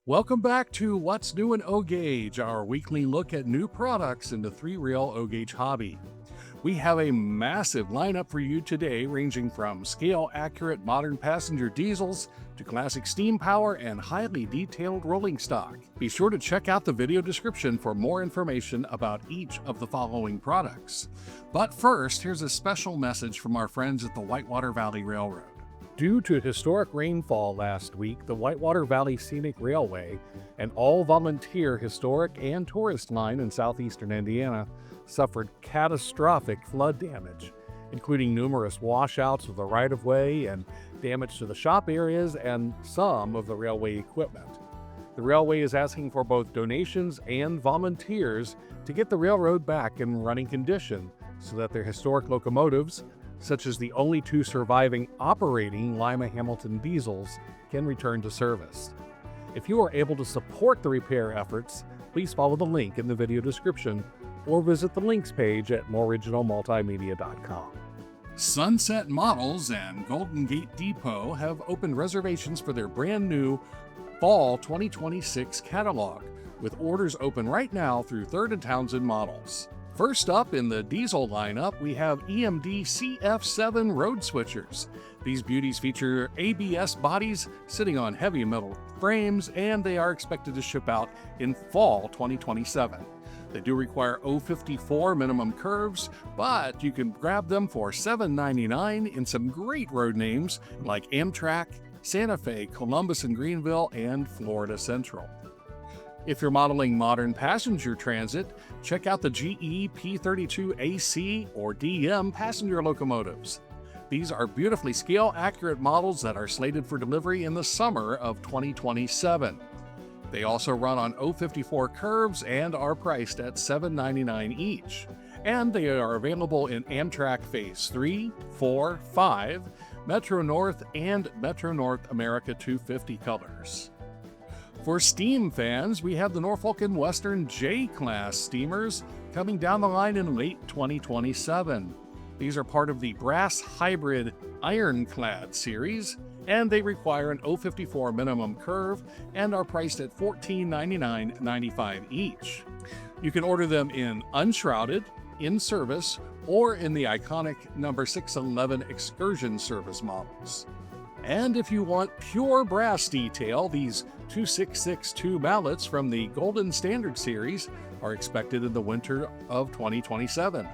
Welcome back to What's New in O-Gauge, our weekly look at new products in the three-rail O-Gauge hobby. We have a massive lineup for you today, ranging from scale-accurate modern passenger diesels to classic steam power and highly detailed rolling stock. Be sure to check out the video description for more information about each of the following products. But first, here's a special message from our friends at the Whitewater Valley Railroad. Due to historic rainfall last week, the Whitewater Valley Scenic Railway, an all-volunteer historic and tourist line in southeastern Indiana, suffered catastrophic flood damage, including numerous washouts of the right-of-way and damage to the shop areas and some of the railway equipment. The railway is asking for both donations and volunteers to get the railroad back in running condition so that their historic locomotives, such as the only two surviving operating Lima Hamilton diesels, can return to service. If you are able to support the repair efforts, please follow the link in the video description or visit the links page at moreoriginalmultimedia.com. Sunset Models and Golden Gate Depot have opened reservations for their brand new Fall 2026 catalog, with orders open right now through 3rd and Townsend Models. First up in the diesel lineup, we have EMD CF7 road switchers. These beauties feature ABS bodies sitting on heavy metal frames, and they are expected to ship out in fall 2027. They do require 054 minimum curves, but you can grab them for $7.99 in some great road names like Amtrak, Santa Fe, Columbus and Greenville, and Florida Central. If you're modeling modern passenger transit, check out the GE P32AC or DM passenger locomotives. These are beautifully scale-accurate models that are slated for delivery in the summer of 2027. They also run on 054 curves and are priced at $7.99 each. And they are available in Amtrak Phase 3, 4, 5, Metro North, and Metro North America 250 colors. For steam fans, we have the Norfolk and Western J-Class steamers coming down the line in late 2027. These are part of the Brass Hybrid Ironclad series, and they require an 054 minimum curve and are priced at $14.99.95 each. You can order them in unshrouded, in service, or in the iconic number 611 excursion service models. And if you want pure brass detail, these 2662 mallets from the Golden Standard series are expected in the winter of 2027.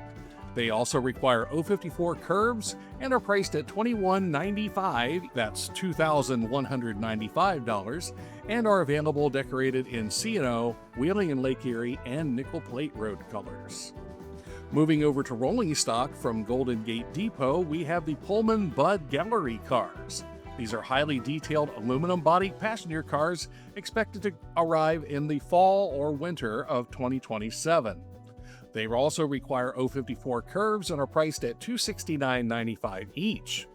They also require 054 curves and are priced at $21.95, that's $2,195, and are available decorated in C&O, Wheeling and Lake Erie, and nickel plate road colors. Moving over to rolling stock from Golden Gate Depot, we have the Pullman Bud Gallery cars. These are highly detailed aluminum-bodied passenger cars expected to arrive in the fall or winter of 2027. They also require 054 curves and are priced at $269.95 each.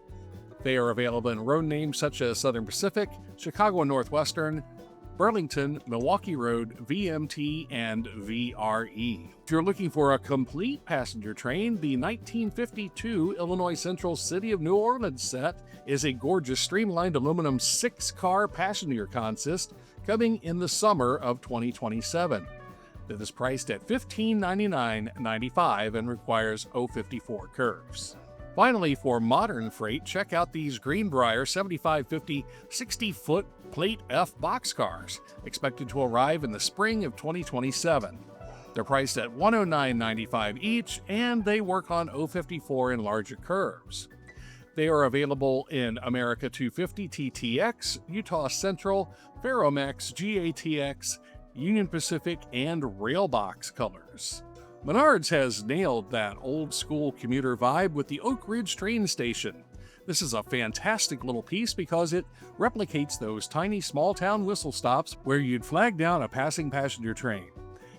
They are available in road names such as Southern Pacific, Chicago Northwestern, Burlington, Milwaukee Road, VMT, and VRE. If you're looking for a complete passenger train, the 1952 Illinois Central City of New Orleans set is a gorgeous streamlined aluminum 6-car passenger consist coming in the summer of 2027. That is priced at $15.99.95 and requires 054 curves. Finally, for modern freight, check out these Greenbrier 7550 60-foot Plate F boxcars, expected to arrive in the spring of 2027. They're priced at $109.95 each, and they work on 054 and larger curves. They are available in America 250 TTX, Utah Central, Ferromex, GATX, Union Pacific, and Railbox colors. Menards has nailed that old-school commuter vibe with the Oak Ridge train station. This is a fantastic little piece because it replicates those tiny small-town whistle stops where you'd flag down a passing passenger train.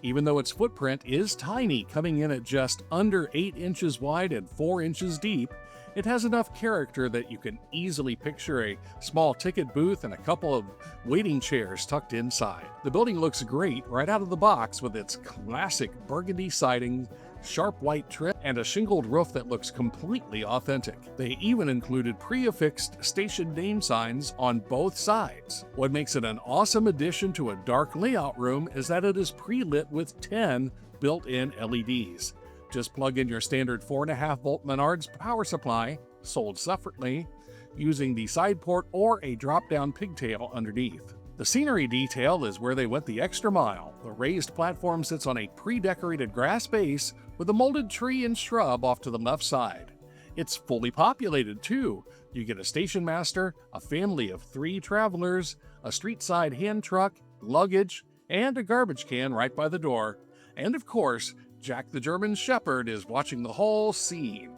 Even though its footprint is tiny, coming in at just under 8 inches wide and 4 inches deep, it has enough character that you can easily picture a small ticket booth and a couple of waiting chairs tucked inside. The building looks great right out of the box with its classic burgundy siding, sharp white trim, and a shingled roof that looks completely authentic. They even included pre-affixed station name signs on both sides. What makes it an awesome addition to a dark layout room is that it is pre-lit with 10 built-in LEDs. Just plug in your standard 4.5-volt Menards power supply, sold separately, using the side port or a drop-down pigtail underneath. The scenery detail is where they went the extra mile. The raised platform sits on a pre-decorated grass base with a molded tree and shrub off to the left side. It's fully populated too. You get a station master, a family of 3 travelers, a street-side hand truck, luggage, and a garbage can right by the door. And of course, Jack the German Shepherd is watching the whole scene.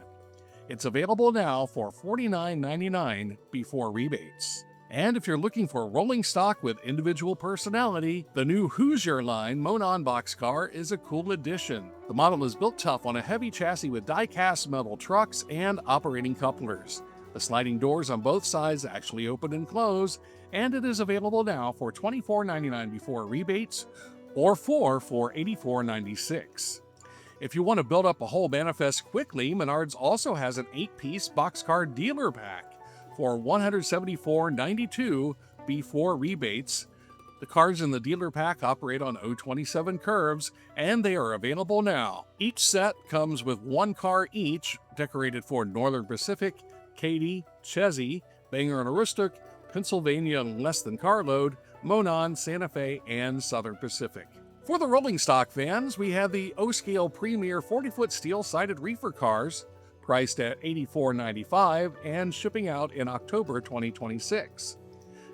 It's available now for $49.99 before rebates. And if you're looking for rolling stock with individual personality, the new Hoosier line Monon boxcar is a cool addition. The model is built tough on a heavy chassis with die-cast metal trucks and operating couplers. The sliding doors on both sides actually open and close, and it is available now for $24.99 before rebates or 4 for $84.96. If you want to build up a whole manifest quickly, Menards also has an 8-piece boxcar dealer pack for $174.92 before rebates. The cars in the dealer pack operate on 027 curves, and they are available now. Each set comes with 1 car each, decorated for Northern Pacific, Katy, Chessie, Bangor and Aroostook, Pennsylvania Less Than Carload, Monon, Santa Fe, and Southern Pacific. For the rolling stock fans, we have the O-Scale Premier 40-foot steel-sided reefer cars, priced at $84.95 and shipping out in October 2026.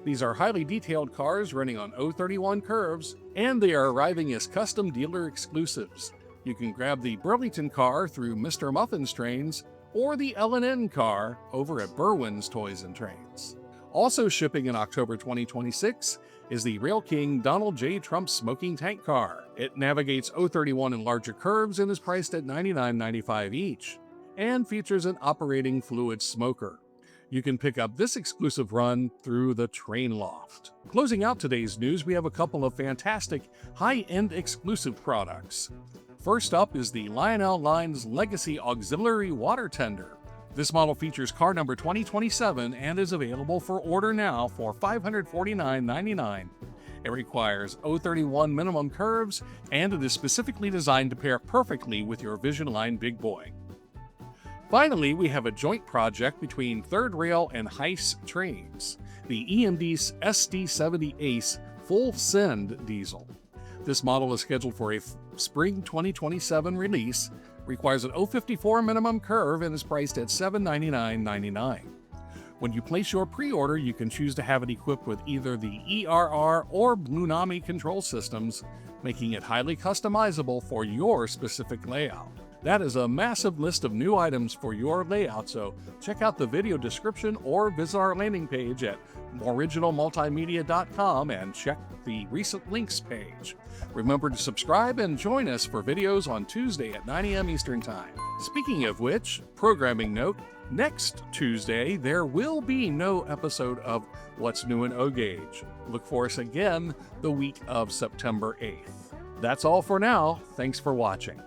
These are highly detailed cars running on 031 curves, and they are arriving as custom dealer exclusives. You can grab the Burlington car through Mr. Muffin's Trains or the L&N car over at Berwyn's Toys and Trains. Also shipping in October 2026 is the Rail King Donald J. Trump smoking tank car. It navigates 031 and larger curves and is priced at $99.95 each, and features an operating fluid smoker. You can pick up this exclusive run through the Train Loft. Closing out today's news, we have a couple of fantastic high-end exclusive products. First up is the Lionel Line's Legacy Auxiliary Water Tender. This model features car number 2027 and is available for order now for $549.99. It requires 031 minimum curves, and it is specifically designed to pair perfectly with your Vision Line Big Boy. Finally, we have a joint project between Third Rail and Hyce Trains, the EMD SD70 Ace Full Send Diesel. This model is scheduled for a spring 2027 release, requires an 054 minimum curve, and is priced at $799.99. When you place your pre-order, you can choose to have it equipped with either the ERR or Bluenami control systems, making it highly customizable for your specific layout. That is a massive list of new items for your layout, so check out the video description or visit our landing page at originalmultimedia.com and check the recent links page. Remember to subscribe and join us for videos on Tuesday at 9 a.m. Eastern Time. Speaking of which, programming note, next Tuesday there will be no episode of What's New in O-Gauge. Look for us again the week of September 8th. That's all for now. Thanks for watching.